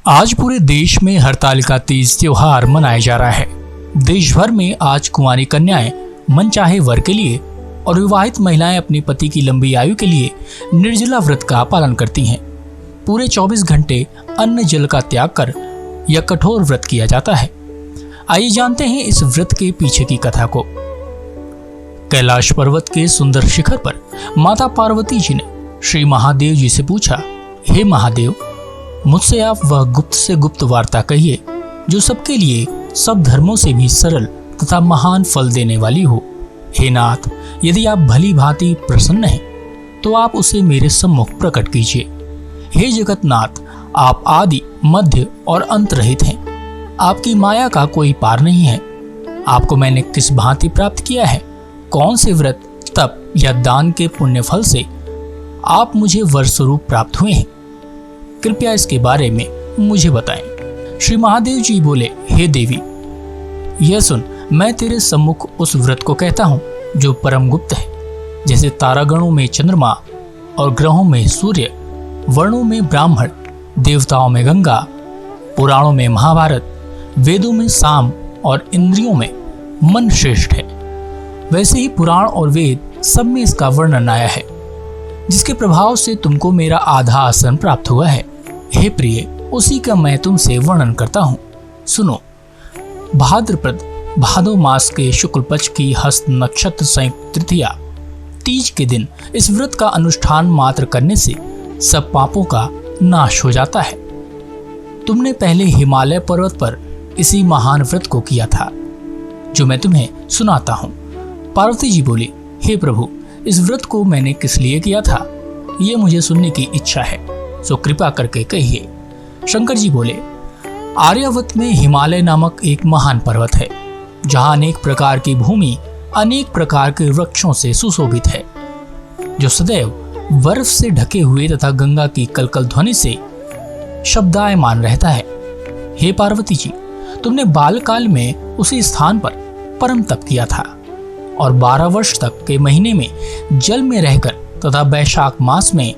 आज पूरे देश में हरतालिका तीज त्योहार मनाया जा रहा है। देश भर में आज कुंवारी कन्याएं मनचाहे वर के लिए और विवाहित महिलाएं अपने पति की लंबी आयु के लिए निर्जला व्रत का पालन करती हैं। पूरे 24 घंटे अन्न जल का त्याग कर यह कठोर व्रत किया जाता है। आइए जानते हैं इस व्रत के पीछे की कथा को। कैलाश पर्वत के सुंदर शिखर पर माता पार्वती जी ने श्री महादेव जी से पूछा, हे महादेव, मुझसे आप वह गुप्त से गुप्त वार्ता कहिए जो सबके लिए सब धर्मों से भी सरल तथा महान फल देने वाली हो। हे नाथ, यदि आप भली भांति प्रसन्न हैं तो आप उसे मेरे सम्मुख प्रकट कीजिए। हे जगत नाथ, आप आदि मध्य और अंत रहित हैं। आपकी माया का कोई पार नहीं है। आपको मैंने किस भांति प्राप्त किया है? कौन से व्रत, तप या दान के पुण्य फल से आप मुझे वर स्वरूप प्राप्त हुए हैं? कृपया इसके बारे में मुझे बताएं। श्री महादेव जी बोले, हे देवी, यह सुन, मैं तेरे सम्मुख उस व्रत को कहता हूँ जो परम गुप्त है। जैसे तारागणों में चंद्रमा और ग्रहों में सूर्य, वर्णों में ब्राह्मण, देवताओं में गंगा, पुराणों में महाभारत, वेदों में साम और इंद्रियों में मन श्रेष्ठ है, वैसे ही पुराण और वेद सब में इसका वर्णन आया है, जिसके प्रभाव से तुमको मेरा आधा आसन प्राप्त हुआ है। हे प्रिय, उसी का मैं तुमसे वर्णन करता हूँ। सुनो। भाद्रपद भादो मास के शुक्ल पक्ष की हस्त नक्षत्र संयुक्त तृतीया तीज के दिन इस व्रत का अनुष्ठान मात्र करने से सब पापों का नाश हो जाता है। तुमने पहले हिमालय पर्वत पर इसी महान व्रत को किया था, जो मैं तुम्हें सुनाता हूँ। पार्वती जी बोली, हे प्रभु, इस व्रत को मैंने किस लिए किया था, ये मुझे सुनने की इच्छा है, सो कृपा करके कहिए। शंकर जी बोले, आर्यावत में हिमालय नामक एक महान पर्वत है, जहाँ अनेक प्रकार की भूमि अनेक प्रकार के वृक्षों से सुशोभित है, जो सदैव बर्फ से ढके हुए तथा गंगा की कलकल ध्वनि से शब्दायमान रहता है। हे पार्वती जी, तुमने बालकाल में उसी स्थान पर परम तप किया था और 12 वर्ष तक के महीने में जल में रहकर तथा वैशाख मास में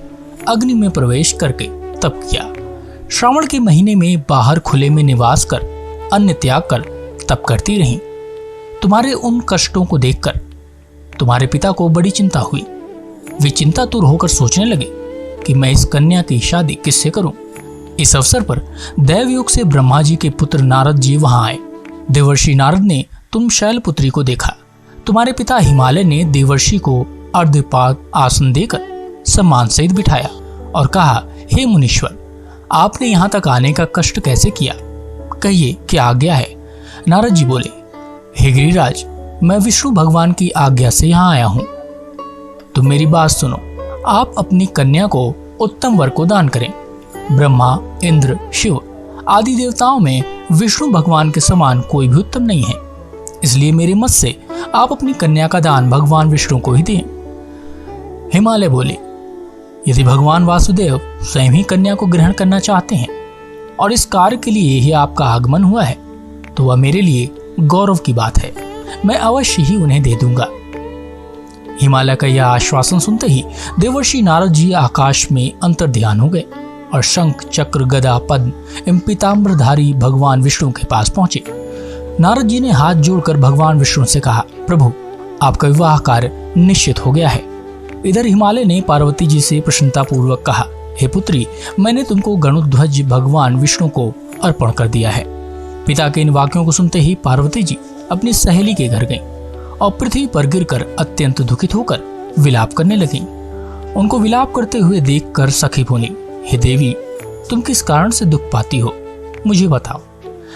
अग्नि में प्रवेश करके तप किया। श्रावण के महीने में बाहर खुले में निवास कर अन्न त्याग कर तप करती रहीं। तुम्हारे उन कष्टों को देखकर तुम्हारे पिता को बड़ी चिंता हुई। वे चिंतातुर होकर सोचने लगे कि मैं इस कन्या की शादी किससे करूं। इस अवसर पर दैवयोग से ब्रह्मा जी के पुत्र नारद जी वहां आए। देवर्षि नारद ने तुम शैलपुत्री को देखा। तुम्हारे पिता हिमालय ने देवर्षि को अर्धपाद आसन देकर सम्मान सहित बिठाया और कहा, हे मुनीश्वर, आपने यहाँ तक आने का कष्ट कैसे किया? कहिए, क्या आज्ञा है? नारद जी बोले, हे गिरिराज, मैं विष्णु भगवान की आज्ञा से यहाँ आया हूँ। तुम मेरी बात सुनो। आप अपनी कन्या को उत्तम वर को दान करें। ब्रह्मा, इंद्र, शिव आदि देवताओं में विष्णु भगवान के समान कोई भी उत्तम नहीं है, इसलिए मेरे मत से आप अपनी कन्या का दान भगवान विष्णु को ही दें। हिमालय बोले, यदि भगवान वासुदेव स्वयं ही कन्या को ग्रहण करना चाहते हैं और इस कार्य के लिए ही आपका आगमन हुआ है, तो वह मेरे लिए गौरव की बात है। मैं अवश्य ही उन्हें दे दूंगा। हिमालय का यह आश्वासन सुनते ही देवर्षि नारद जी आकाश में अंतर्ध्यान हो गए और शंख, चक्र, गदा, पद्म एवं पीताम्बरधारी भगवान विष्णु के पास पहुंचे। नारद जी ने हाथ जोड़कर भगवान विष्णु से कहा, प्रभु, आपका विवाह कार्य निश्चित हो गया है। इधर हिमालय ने पार्वती जी से प्रसन्नता पूर्वक कहा, हे पुत्री, मैंने तुमको गरुड़ध्वज भगवान विष्णु को अर्पण कर दिया है। पिता के इन वाक्यों को सुनते ही पार्वती जी अपनी सहेली के घर गईं और पृथ्वी पर गिरकर अत्यंत दुखित होकर विलाप करने लगीं। उनको विलाप करते हुए देखकर सखी बोली, हे देवी, तुम किस कारण से दुख पाती हो, मुझे बताओ,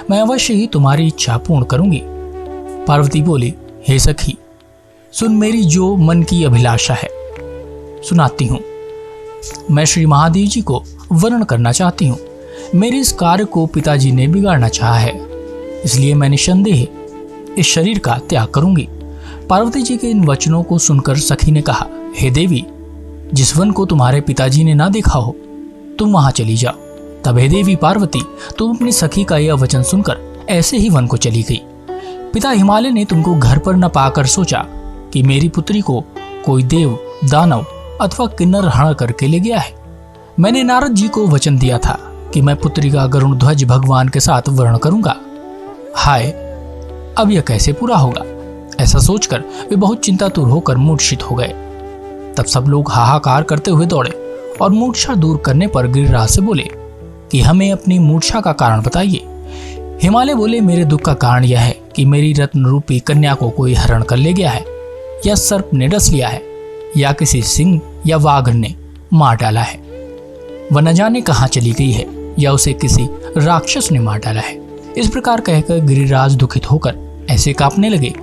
मैं अवश्य ही तुम्हारी इच्छा पूर्ण करूंगी। पार्वती बोली, हे सखी, सुन, मेरी जो मन की अभिलाषा है सुनाती हूँ। मैं श्री महादेव जी को वर्णन करना चाहती हूँ। मेरे इस कार्य को पिताजी ने बिगाड़ना चाहा है, इसलिए मैं निसंदेह इस शरीर का त्याग करूंगी। पार्वती जी के इन वचनों को सुनकर सखी ने कहा, हे देवी, जिस वन को तुम्हारे पिताजी ने ना देखा हो, तुम वहां चली जाओ। तब हे देवी पार्वती, तुम अपनी सखी का यह वचन सुनकर ऐसे ही वन को चली गई। पिता हिमालय ने तुमको घर पर न पाकर सोचा कि मेरी पुत्री को कोई देव, दानव अथवा किन्नर हरण करके ले गया है। मैंने नारद जी को वचन दिया था कि मैं पुत्री का गरुण ध्वज भगवान के साथ वर्ण करूंगा। हाय, अब यह कैसे पूरा होगा? ऐसा सोचकर वे बहुत चिंतातुर होकर मूर्छित हो गए। तब सब लोग हाहाकार करते हुए दौड़े और मूर्छा दूर करने पर गिरिराज से बोले कि हमें अपनी मूर्छा का कारण बताइए। हिमालय बोले, मेरे दुख का कारण यह है कि मेरी रत्न रूपी कन्या को कोई हरण कर ले गया है, या सर्प ने डस लिया है, या किसी सिंह या वाघ ने मार डाला है। वह न जाने कहाँ चली गई है, या उसे किसी राक्षस ने मार डाला है। इस प्रकार कहकर गिरिराज दुखित होकर ऐसे कांपने लगे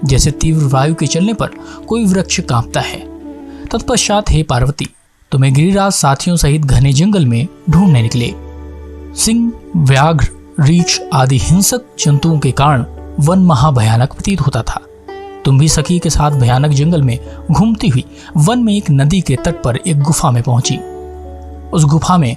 जैसे तीव्र वायु के चलने पर कोई वृक्ष कांपता है। तत्पश्चात हे पार्वती, तुम्हें गिरिराज साथियों सहित घने जंगल में ढूंढने निकले। सिंह, व्याघ्र, रीछ आदि हिंसक जंतुओं के कारण वन महाभयानक प्रतीत होता था। तुम भी सखी के साथ भयानक जंगल में घूमती हुई वन में एक नदी के तट पर एक गुफा में पहुंची। उस गुफा में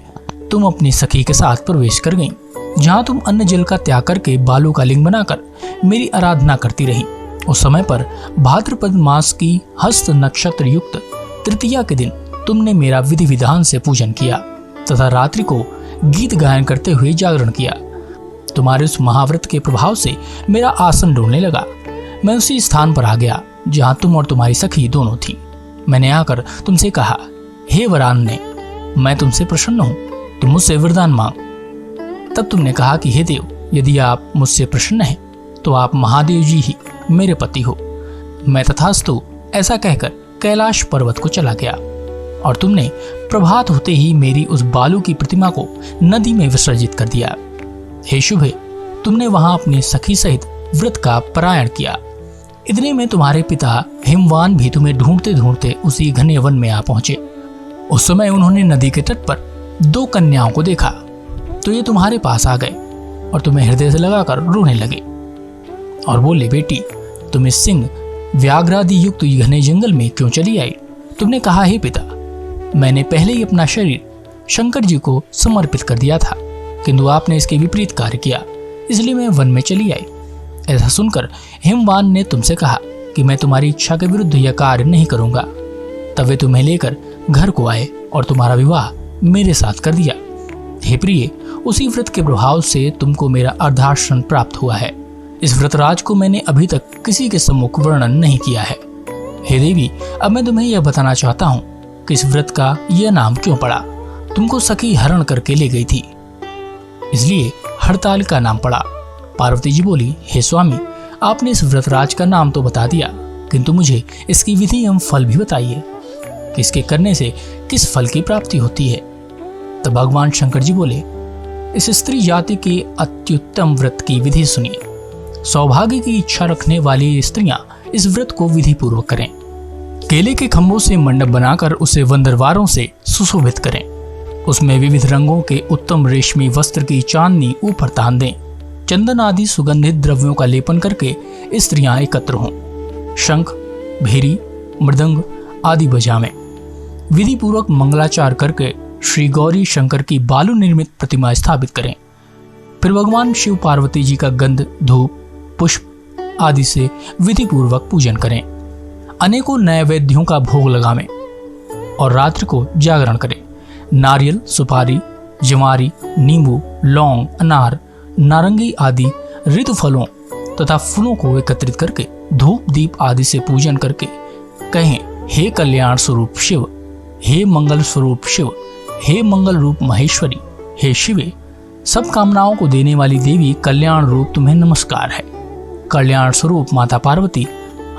तुम अपनी सखी के साथ प्रवेश कर गईं, जहां तुम अन्न जल का त्याग करके बालू का लिंग बनाकर मेरी आराधना करती रही। उस समय पर भाद्रपद मास की हस्त नक्षत्र युक्त तृतीया के दिन तुमने मेरा विधि विधान से पूजन किया तथा रात्रि को गीत गायन करते हुए जागरण किया। तुम्हारे उस महाव्रत के प्रभाव से मेरा आसन डोलने लगा। मैं उसी स्थान पर आ गया जहां तुम और तुम्हारी सखी दोनों थी। मैंने आकर तुमसे कहा, हे वरान्ने, मैं तुमसे प्रसन्न हूं, तुम मुझसे वरदान मांग। तब तुमने कहा कि हे देव, यदि आप मुझसे प्रसन्न हैं तो आप महादेव जी ही मेरे पति हो। मैं तथास्तु ऐसा कहकर कैलाश पर्वत को चला गया और तुमने प्रभात होते ही मेरी उस बालू की प्रतिमा को नदी में विसर्जित कर दिया। हे शुभे, तुमने वहां अपनी सखी सहित व्रत का परायण किया। इतने में तुम्हारे पिता हिमवान भी तुम्हें ढूंढते ढूंढते उसी घने वन में आ पहुंचे। उस समय उन्होंने नदी के तट पर 2 कन्याओं को देखा तो ये तुम्हारे पास आ गए और तुम्हें हृदय से लगाकर रोने लगे और बोले, बेटी, तुम इस सिंह व्याघ्रादि युक्त घने जंगल में क्यों चली आई? तुमने कहा, हे पिता, मैंने पहले ही अपना शरीर शंकर जी को समर्पित कर दिया था, किंतु आपने इसके विपरीत कार्य किया, इसलिए मैं वन में चली आई। ऐसा सुनकर हिमवान ने तुमसे कहा कि मैं तुम्हारी इच्छा के विरुद्ध यह कार्य नहीं करूंगा। तब वे तुम्हें लेकर घर को आए और तुम्हारा विवाह मेरे साथ कर दिया। हे प्रिय, उसी व्रत के प्रभाव से तुमको मेरा अर्धाश्रम प्राप्त हुआ है। इस व्रतराज को मैंने अभी तक किसी के सम्मुख वर्णन नहीं किया है। हे देवी, अब मैं तुम्हें यह बताना चाहता हूँ कि इस व्रत का यह नाम क्यों पड़ा। तुमको सखी हरण करके ले गई थी, इसलिए हड़ताल का नाम पड़ा। पार्वती जी बोली, हे स्वामी, आपने इस व्रतराज का नाम तो बता दिया, किंतु मुझे इसकी विधि एवं फल भी बताइए कि इसके करने से किस फल की प्राप्ति होती है। तब भगवान शंकर जी बोले, इस स्त्री जाति के अत्युत्तम व्रत की विधि सुनिए। सौभाग्य की इच्छा रखने वाली स्त्रियां इस व्रत को विधि पूर्वक करें। केले के खंभों से मंडप बनाकर उसे वंदरवारों से सुशोभित करें। उसमें विविध रंगों के उत्तम रेशमी वस्त्र की चांदनी ऊपर तान दें। चंदन आदि सुगंधित द्रव्यों का लेपन करके स्त्रियां एकत्र हों। शंख, भेरी, मृदंग आदि बजावें। विधि पूर्वक मंगलाचार करके श्री गौरी शंकर की बालू निर्मित प्रतिमा स्थापित करें। फिर भगवान शिव पार्वती जी का गंध, धूप, पुष्प आदि से विधि पूर्वक पूजन करें। अनेकों नैवेद्यों का भोग लगावें और रात्रि को जागरण करें। नारियल, सुपारी, जवारी, नींबू, लौंग, अनार, नारंगी आदि ऋतु फलों तथा फूलों को एकत्रित करके धूप दीप आदि से पूजन करके कहें, हे कल्याण स्वरूप शिव, हे मंगल स्वरूप शिव, हे मंगल रूप महेश्वरी, हे शिवे, सब कामनाओं को देने वाली देवी कल्याण रूप तुम्हें नमस्कार है। कल्याण स्वरूप माता पार्वती,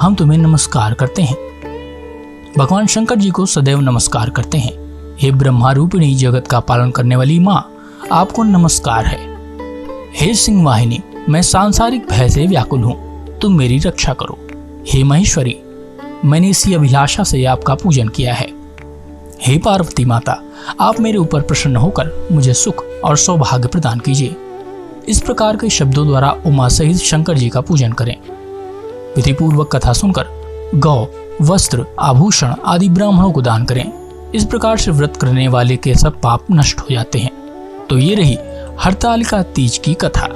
हम तुम्हें नमस्कार करते हैं। भगवान शंकर जी को सदैव नमस्कार करते हैं। हे ब्रह्मा रूपिणी जगत का पालन करने वाली माँ, आपको नमस्कार है। हे सिंह वाहिनी, मैं सांसारिक भय से व्याकुल हूँ, तुम मेरी रक्षा करो। हे महेश्वरी, मैंने इसी अभिलाषा से आपका पूजन किया है। हे पार्वती माता, आप मेरे ऊपर प्रसन्न होकर मुझे सुख और सौभाग्य प्रदान कीजिए। इस प्रकार के शब्दों द्वारा उमा सहित शंकर जी का पूजन करें। विधि पूर्वक कथा सुनकर गौ, वस्त्र, आभूषण आदि ब्राह्मणों को दान करें। इस प्रकार से व्रत करने वाले के सब पाप नष्ट हो जाते हैं। तो ये रही हरतालिका तीज की कथा।